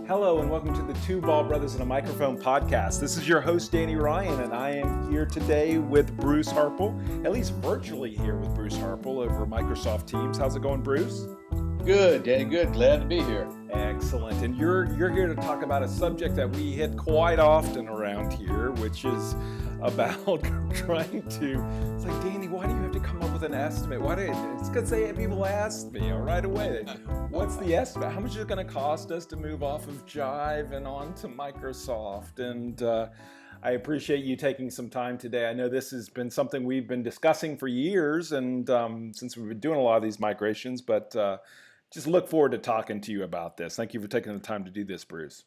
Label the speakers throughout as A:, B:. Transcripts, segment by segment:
A: Hello and welcome to the Two Bald Brothers and a Microphone podcast. This is your host, Danny Ryan, and I am here today with Bruce Harple, at least virtually here with Bruce Harple over Microsoft Teams. How's it going, Bruce?
B: Good, Danny, good. Glad to be here.
A: Excellent. And you're here to talk about a subject that we hit quite often around here, which is about trying to, it's like, Danny, why do you have to come up with an estimate? It's because people ask me right away, what's the estimate? How much is it going to cost us to move off of Jive and onto Microsoft? And I appreciate you taking some time today. I know this has been something we've been discussing for years, and since we've been doing a lot of these migrations, but just look forward to talking to you about this. Thank you for taking the time to do this, Bruce.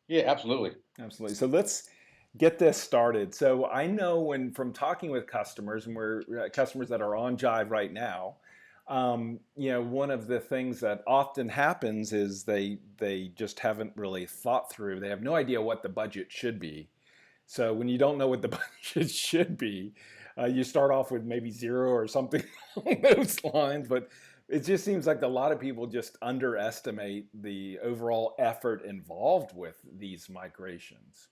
B: Yeah, absolutely.
A: Absolutely. So let's get this started. So I know from talking with customers, and we're customers that are on Jive right now, one of the things that often happens is they just haven't really thought through. They have no idea what the budget should be. So when you don't know what the budget should be, you start off with maybe zero or something along those lines. But it just seems like a lot of people just underestimate the overall effort involved with these migrations.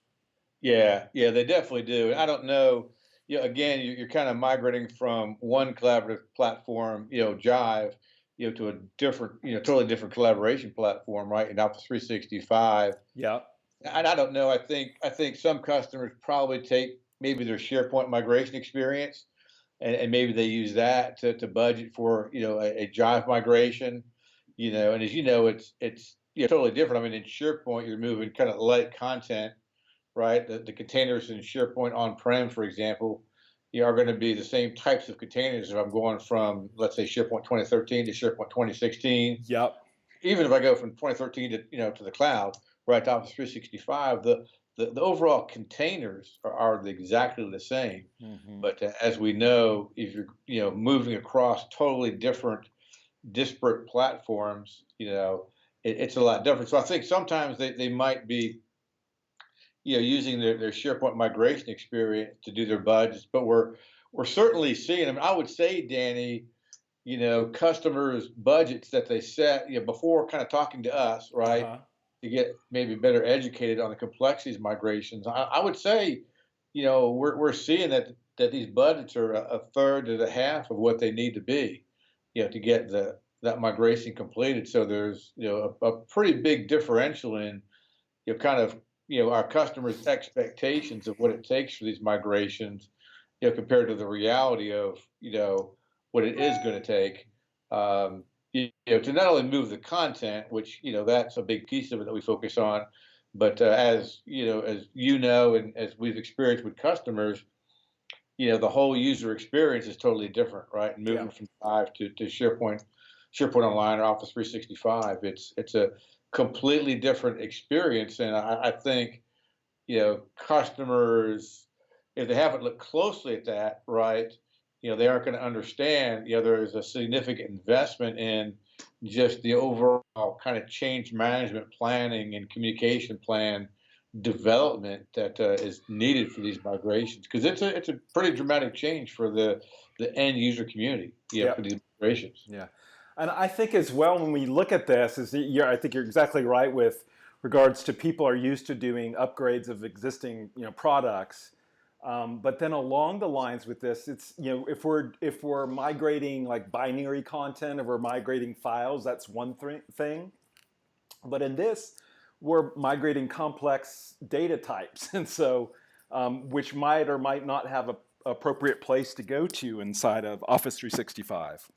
B: Yeah, they definitely do. And I don't know, again, you're kind of migrating from one collaborative platform, Jive, to a different, totally different collaboration platform, right? In Office 365.
A: Yeah.
B: And I don't know. I think some customers probably take maybe their SharePoint migration experience, and maybe they use that to budget for a Jive migration, And as you know, it's totally different. I mean, in SharePoint, you're moving kind of light content, right? The containers in SharePoint on-prem, for example, are going to be the same types of containers if I'm going from, let's say, SharePoint 2013 to SharePoint 2016.
A: Yep.
B: Even if I go from 2013 to the cloud, right, to Office 365, the overall containers are exactly the same. Mm-hmm. But as we know, if you're moving across totally different, disparate platforms, it's a lot different. So I think sometimes they might be using their SharePoint migration experience to do their budgets, but we're certainly seeing. I mean, I would say, Danny, customers' budgets that they set before kind of talking to us, right? Uh-huh. To get maybe better educated on the complexities of migrations. I would say, we're seeing that these budgets are a third to the half of what they need to be, to get that migration completed. So there's a pretty big differential in kind of our customers' expectations of what it takes for these migrations, compared to the reality of what it is going to take. To not only move the content, which that's a big piece of it that we focus on, but as and as we've experienced with customers, the whole user experience is totally different, right? And moving from Jive to SharePoint Online or Office 365, it's a completely different experience, and I think customers, if they haven't looked closely at that, right, they aren't going to understand, there is a significant investment in just the overall kind of change management planning and communication plan development that is needed for these migrations, because it's a pretty dramatic change for the end user community, for these migrations.
A: Yeah, and I think as well when we look at this, I think you're exactly right with regards to people are used to doing upgrades of existing products. But then along the lines with this, it's if we're migrating like binary content, or we're migrating files, that's one thing. But in this, we're migrating complex data types, and so which might or might not have a appropriate place to go to inside of Office 365.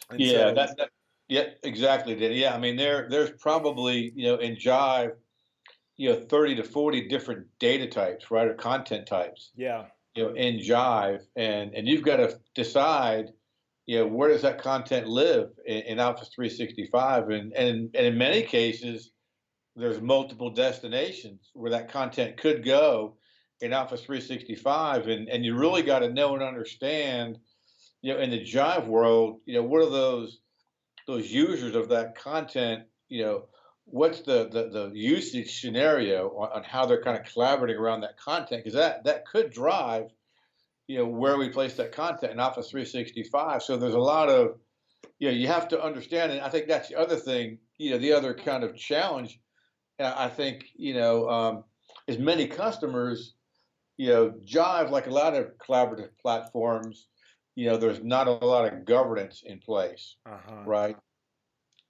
A: And
B: yeah, exactly. Yeah, I mean there's probably in Jive 30 to 40 different data types, right, or content types.
A: Yeah.
B: In Jive, and you've got to decide, where does that content live in Office 365, and in many cases, there's multiple destinations where that content could go in Office 365, and you really got to know and understand, in the Jive world, what are those users of that content, what's the usage scenario on how they're kind of collaborating around that content, because that could drive where we place that content in Office 365. So there's a lot of you have to understand, and I think that's the other thing, the other kind of challenge I think, as many customers, Jive, like a lot of collaborative platforms, there's not a lot of governance in place,
A: Uh-huh.
B: right?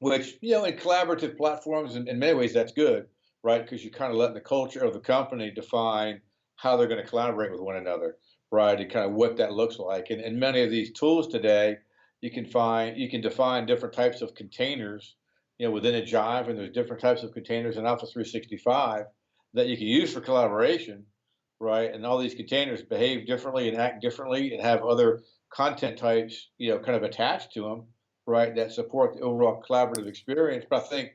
B: Which, in collaborative platforms, in many ways, that's good, right? Because you're kind of letting the culture of the company define how they're going to collaborate with one another, right? And kind of what that looks like. And many of these tools today, you can define different types of containers, within a Jive, and there's different types of containers in Office 365 that you can use for collaboration, right? And all these containers behave differently and act differently and have other content types, kind of attached to them, right, that support the overall collaborative experience. But I think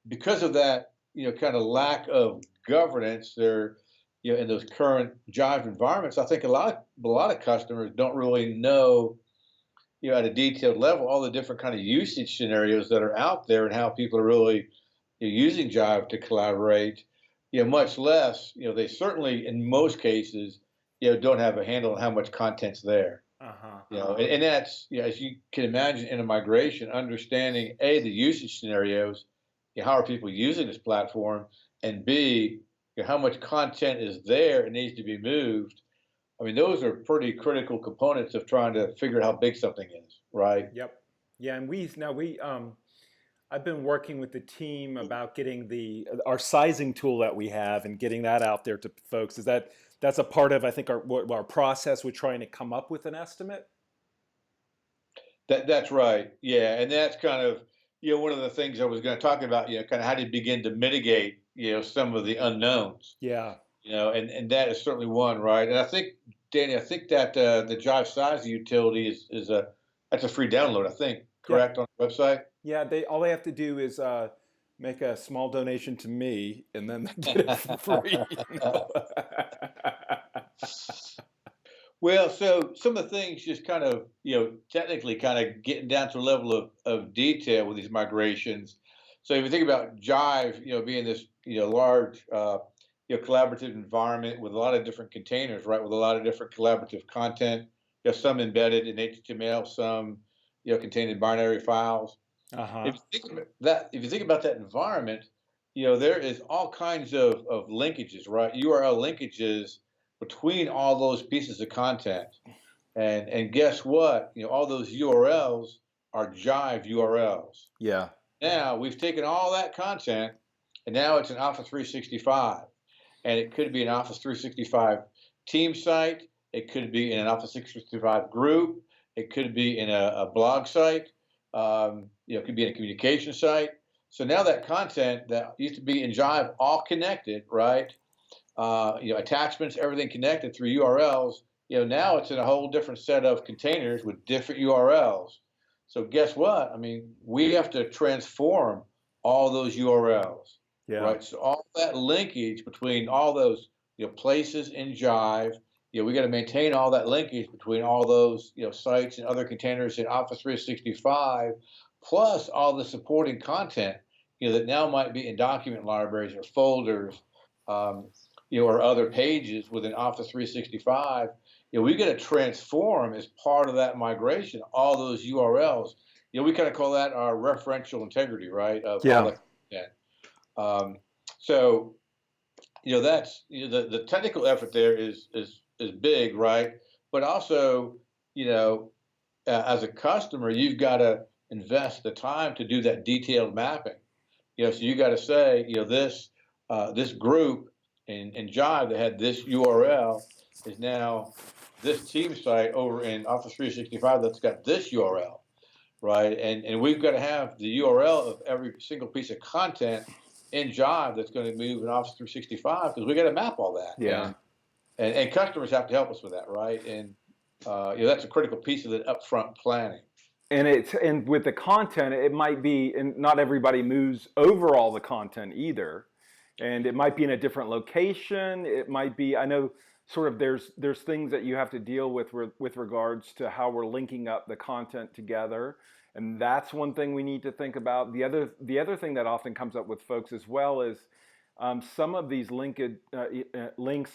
B: because of that, kind of lack of governance there, in those current Jive environments, I think a lot of customers don't really know, at a detailed level, all the different kind of usage scenarios that are out there and how people are really using Jive to collaborate. Much less, they certainly in most cases, don't have a handle on how much content's there.
A: Uh-huh.
B: And that's, as you can imagine, in a migration, understanding A, the usage scenarios, how are people using this platform, and B, how much content is there and needs to be moved. I mean, those are pretty critical components of trying to figure out how big something is, right?
A: Yep. Yeah, and I've been working with the team about getting our sizing tool that we have and getting that out there to folks. That's a part of, I think, our process with trying to come up with an estimate?
B: That's right. Yeah, and that's kind of one of the things I was going to talk about. Kind of how to begin to mitigate some of the unknowns.
A: Yeah.
B: And that is certainly one, right? And I think, Danny, I think that the Jive size utility is that's a free download. I think,
A: Yeah.
B: correct, on the website.
A: Yeah, all they have to do is make a small donation to me, and then they get it for free.
B: Well, so some of the things just kind of, technically kind of getting down to a level of detail with these migrations. So if you think about Jive, being this, large, collaborative environment with a lot of different containers, right, with a lot of different collaborative content, some embedded in HTML, some, contained binary files.
A: Uh-huh.
B: If you think about that environment, there is all kinds of linkages, right? URL linkages between all those pieces of content. And guess what? All those URLs are Jive URLs.
A: Yeah.
B: Now we've taken all that content and now it's an Office 365. And it could be an Office 365 team site. It could be in an Office 365 group. It could be in a blog site. It could be in a communication site. So now that content that used to be in Jive, all connected, right? Attachments, everything connected through URLs. Now it's in a whole different set of containers with different URLs. So guess what? I mean, we have to transform all those URLs,
A: Yeah.
B: right? So all that linkage between all those, places in Jive, we got to maintain all that linkage between all those, sites and other containers in Office 365, plus all the supporting content, that now might be in document libraries or folders, or other pages within Office 365. We got to transform as part of that migration all those URLs. We kind of call that our referential integrity, right? Of all
A: Yeah.
B: the content. So, that's the technical effort there is big, right? But also, as a customer, you've got to invest the time to do that detailed mapping. So you got to say, this group in Jive that had this URL is now this team site over in Office 365 that's got this URL, right? And we've got to have the URL of every single piece of content in Jive that's going to move in Office 365 because we got to map all that.
A: Yeah.
B: And customers have to help us with that, right? And that's a critical piece of the upfront planning.
A: And with the content, it might be, and not everybody moves over all the content either, and it might be in a different location. It might be, I know, sort of there's things that you have to deal with regards to how we're linking up the content together, and that's one thing we need to think about. The other thing that often comes up with folks as well is some of these links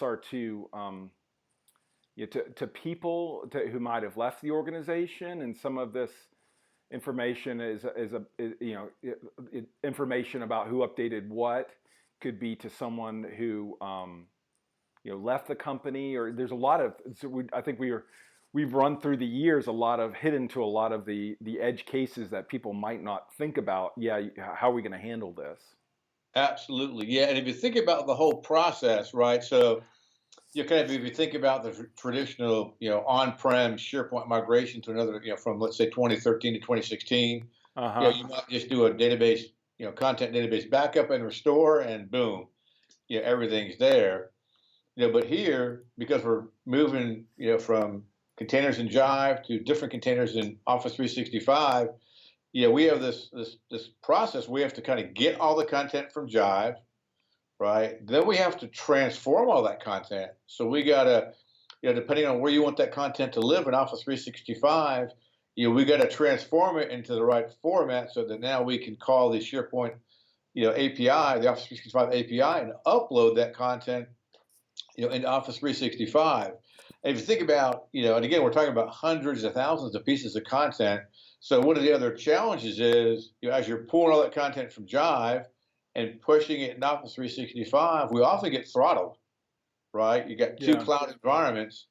A: are to to people who might have left the organization, and some of this information is information about who updated what. could be to someone who left the company, or there's a lot of. I think we've run through the years a lot of hit into a lot of the edge cases that people might not think about. Yeah, how are we going to handle this?
B: Absolutely, yeah. And if you think about the whole process, right? So you kind of, if you think about the traditional, on-prem SharePoint migration to another, from let's say 2013 to 2016, you might just do a database, content database backup and restore, and boom, everything's there. But here, because we're moving, from containers in Jive to different containers in Office 365, we have this process. We have to kind of get all the content from Jive, right? Then we have to transform all that content. So we gotta, depending on where you want that content to live in Office 365, we got to transform it into the right format so that now we can call the SharePoint, API, the Office 365 API, and upload that content, into Office 365. And if you think about, and again, we're talking about hundreds of thousands of pieces of content. So one of the other challenges is, as you're pulling all that content from Jive and pushing it in Office 365, we often get throttled, right? You got two cloud environments,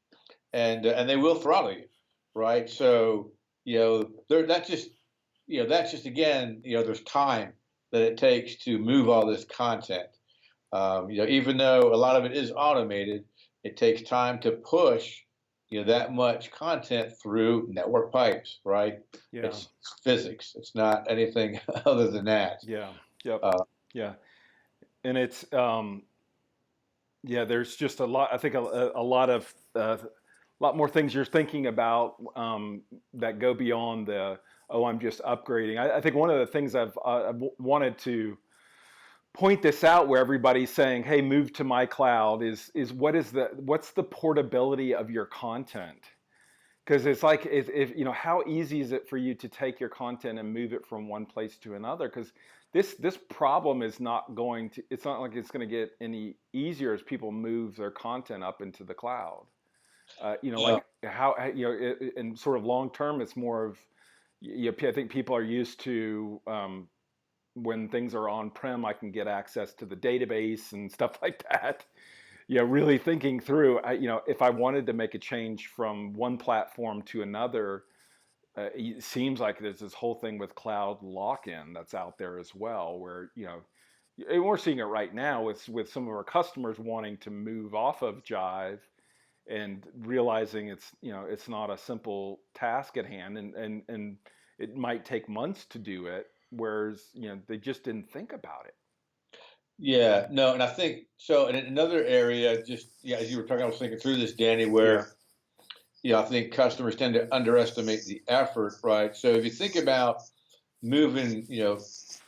B: and they will throttle you, right? So that's just again, there's time that it takes to move all this content. Even though a lot of it is automated, it takes time to push, that much content through network pipes, right?
A: Yeah.
B: It's physics. It's not anything other than that.
A: Yeah. Yep. Yeah. And it's, there's just a lot, I think a lot more things you're thinking about that go beyond I'm just upgrading. I think one of the things I've wanted to point this out, where everybody's saying, hey, move to my cloud, is what's the portability of your content? Because it's like, if how easy is it for you to take your content and move it from one place to another? Because this problem is not going to, it's not like it's going to get any easier as people move their content up into the cloud. Like how, and sort of long term, it's more of, I think people are used to, when things are on-prem, I can get access to the database and stuff like that. Really thinking through, if I wanted to make a change from one platform to another, it seems like there's this whole thing with cloud lock-in that's out there as well, where, and we're seeing it right now with some of our customers wanting to move off of Jive and realizing it's not a simple task at hand, and it might take months to do it, whereas they just didn't think about it.
B: Yeah, no, and I think so. In another area, just as you were talking, I was thinking through this, Danny, where I think customers tend to underestimate the effort, right? So if you think about moving,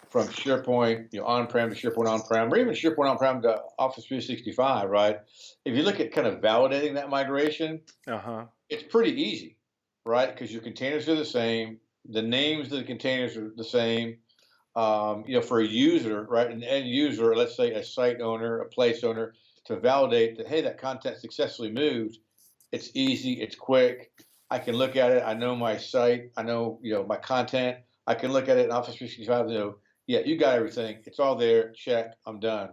B: from SharePoint, on-prem to SharePoint on-prem, or even SharePoint on-prem to Office 365, right? If you look at kind of validating that migration, it's pretty easy, right? Because your containers are the same, the names of the containers are the same. For a user, right, an end user, let's say a site owner, a place owner, to validate that, hey, that content successfully moved, it's easy, it's quick. I can look at it. I know my site. I know, my content. I can look at it in Office 365. You got everything. It's all there. Check. I'm done.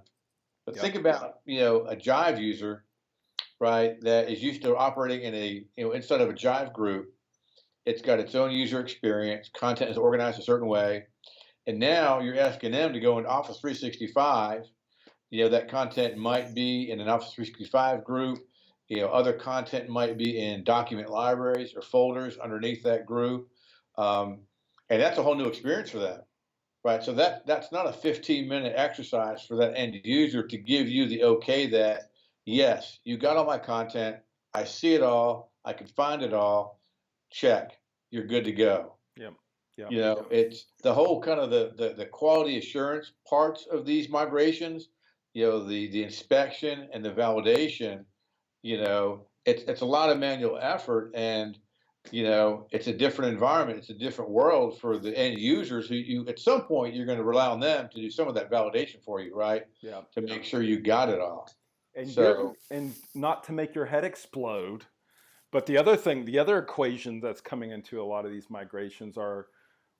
B: But think about, a Jive user, right, that is used to operating in a, inside of a Jive group. It's got its own user experience. Content is organized a certain way. And now you're asking them to go into Office 365. That content might be in an Office 365 group. Other content might be in document libraries or folders underneath that group. And that's a whole new experience for them, right? So that's not a 15-minute exercise for that end user to give you the okay that, yes, you got all my content. I see it all. I can find it all. Check. You're good to go.
A: Yep.
B: It's the whole kind of the quality assurance parts of these migrations, the inspection and the validation, it's a lot of manual effort, and, it's a different environment. It's a different world for the end users who at some point, you're going to rely on them to do some of that validation for you, right?
A: Yeah.
B: To make sure you got it all.
A: And not to make your head explode, but the other equation that's coming into a lot of these migrations are,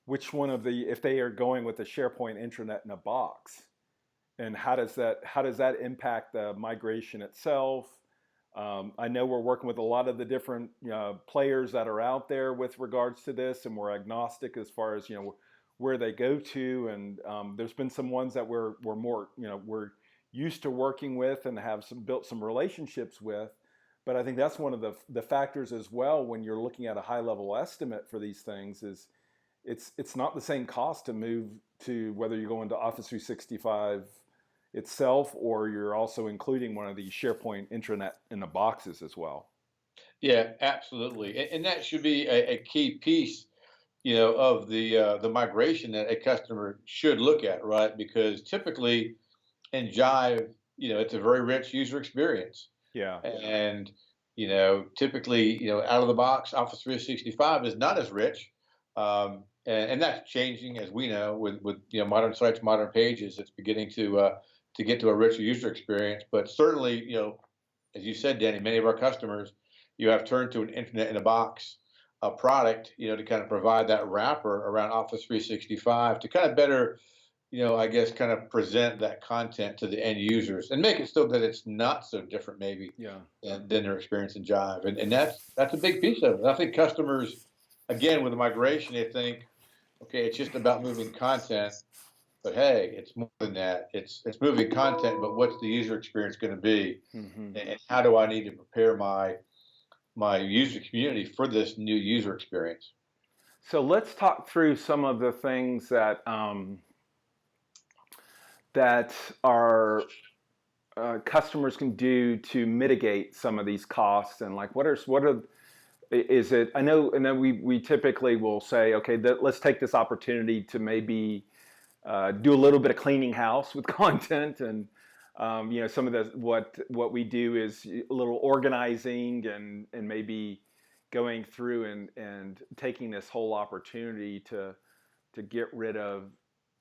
A: which one of if they are going with the SharePoint intranet in a box, And how does that impact the migration itself? I know we're working with a lot of the different players that are out there with regards to this, and we're agnostic as far as where they go to. And there's been some ones that we're more we're used to working with and have built some relationships with. But I think that's one of the factors as well when you're looking at a high level estimate for these things is it's not the same cost to move to whether you're going to Office 365 itself or you're also including one of these SharePoint intranet in the boxes as well.
B: Yeah, absolutely, and that should be a key piece, of the migration that a customer should look at, right? Because typically in Jive, it's a very rich user experience.
A: Yeah.
B: And, typically, out of the box, Office 365 is not as rich. And that's changing, as we know, with modern sites, modern pages. It's beginning to get to a richer user experience. But certainly, as you said, Danny, many of our customers, you have turned to an internet in a box product, to kind of provide that wrapper around Office 365 to kind of better, I guess, kind of present that content to the end users and make it so that it's not so different, maybe,
A: Yeah.
B: than their experience in Jive. And that's a big piece of it. I think customers, again, with the migration, they think, okay, it's just about moving content, but hey, it's more than that. It's moving content, but what's the user experience going to be,
A: Hmm.
B: and how do I need to prepare my user community for this new user experience?
A: So let's talk through some of the things that our customers can do to mitigate some of these costs, and like what are is it? I know we typically will say, okay, let's take this opportunity to maybe do a little bit of cleaning house with content, and some of the what we do is a little organizing and maybe going through and taking this whole opportunity to get rid of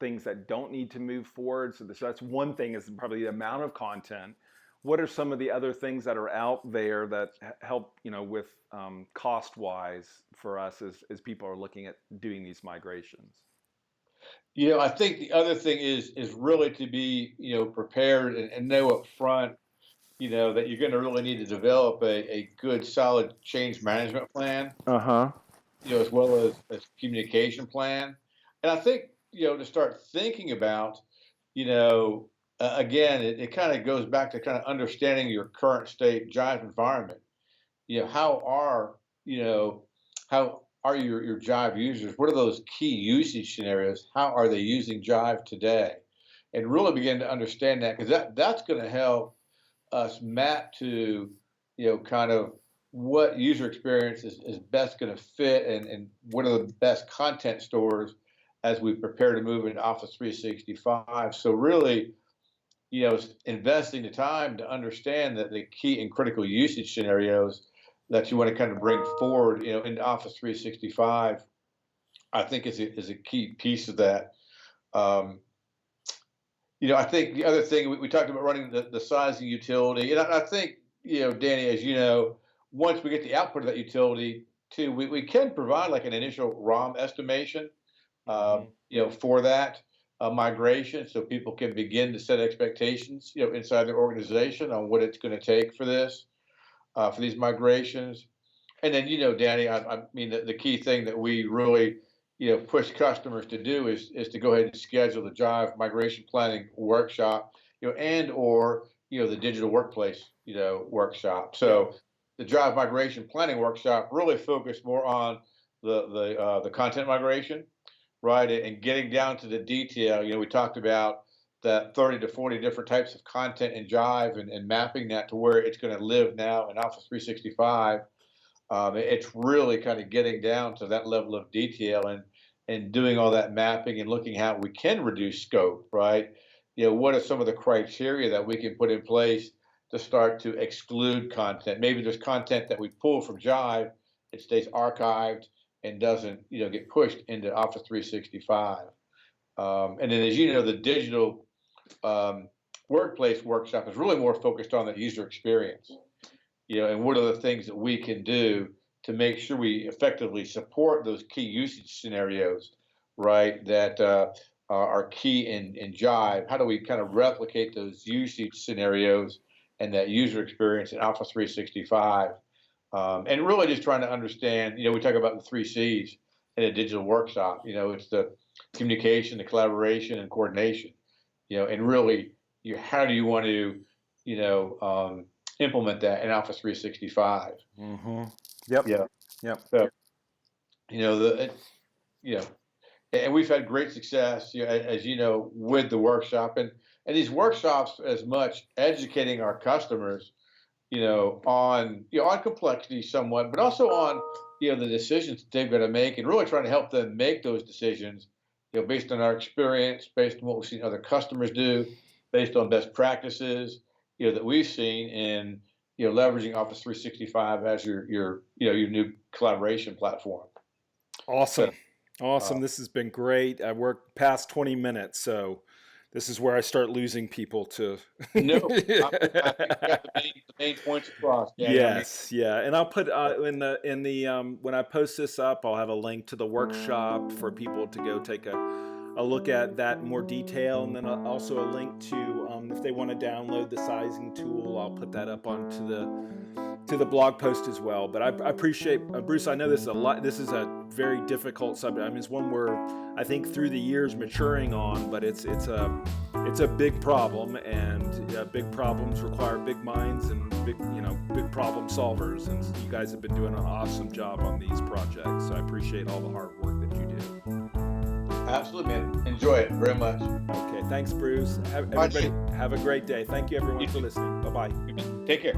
A: things that don't need to move forward. So that's one thing, is probably the amount of content. What are some of the other things that are out there that help with cost wise for us as people are looking at doing these migrations?
B: I think the other thing is really to be, prepared and know up front, that you're going to really need to develop a good, solid change management plan,
A: Uh-huh.
B: as well as communication plan. And I think, to start thinking about, again, it kind of goes back to kind of understanding your current state Jive environment. How are, you know, how are your Jive users? What are those key usage scenarios? How are they using Jive today? And really begin to understand that, because that's going to help us map to, kind of what user experience is best going to fit, and what are the best content stores as we prepare to move into Office 365. So really, investing the time to understand that the key and critical usage scenarios that you want to kind of bring forward, into Office 365, I think is a key piece of that. Um, I think the other thing we talked about running the sizing utility, and I think, Danny, as you know, once we get the output of that utility too, we can provide like an initial ROM estimation,
A: Hmm.
B: for that migration, so people can begin to set expectations, inside their organization on what it's going to take for these migrations. And then, Danny, I mean, the key thing that we really, push customers to do is to go ahead and schedule the Jive migration planning workshop, and or the digital workplace, workshop.
A: Yeah.
B: So the Jive migration planning workshop really focused more on the content migration, right, and getting down to the detail. We talked about that 30 to 40 different types of content in Jive, and mapping that to where it's going to live now in Office 365. It's really kind of getting down to that level of detail, and doing all that mapping and looking how we can reduce scope, right? What are some of the criteria that we can put in place to start to exclude content? Maybe there's content that we pull from Jive, it stays archived and doesn't, get pushed into Office 365. And then, as you know, the digital um, workplace workshop is really more focused on the user experience, and what are the things that we can do to make sure we effectively support those key usage scenarios, right? That are key in Jive. How do we kind of replicate those usage scenarios and that user experience in Office 365? And really just trying to understand, we talk about the three C's in a digital workshop. It's the communication, the collaboration, and coordination. And really, how do you want to, implement that in Office 365?
A: Mm-hmm. Yep.
B: Yeah.
A: Yep.
B: So, you know, and we've had great success, as you know, with the workshop and these workshops as much educating our customers, on complexity somewhat, but also on, the decisions that they've got to make, and really trying to help them make those decisions, based on our experience, based on what we've seen other customers do, based on best practices, that we've seen in, leveraging Office 365 as your new collaboration platform.
A: Awesome.
B: So,
A: Awesome. This has been great. I worked past 20 minutes, so this is where I start losing people to.
B: no, I think you got the main points across, Danny.
A: Yes, yeah, and I'll put in the when I post this up, I'll have a link to the workshop for people to go take a look at that in more detail, and then also a link to if they want to download the sizing tool, I'll put that up onto the blog post as well. But I appreciate Bruce. I know this is a lot. This is a very difficult subject. I mean, it's one we're I think through the years maturing on, but it's a big problem, and big problems require big minds and big problem solvers. And you guys have been doing an awesome job on these projects. So I appreciate all the hard work that you do.
B: Absolutely, man. Enjoy it very much.
A: Okay, thanks, Bruce. Everybody have a great day. Thank you, everyone, for listening. Bye-bye.
B: Take care.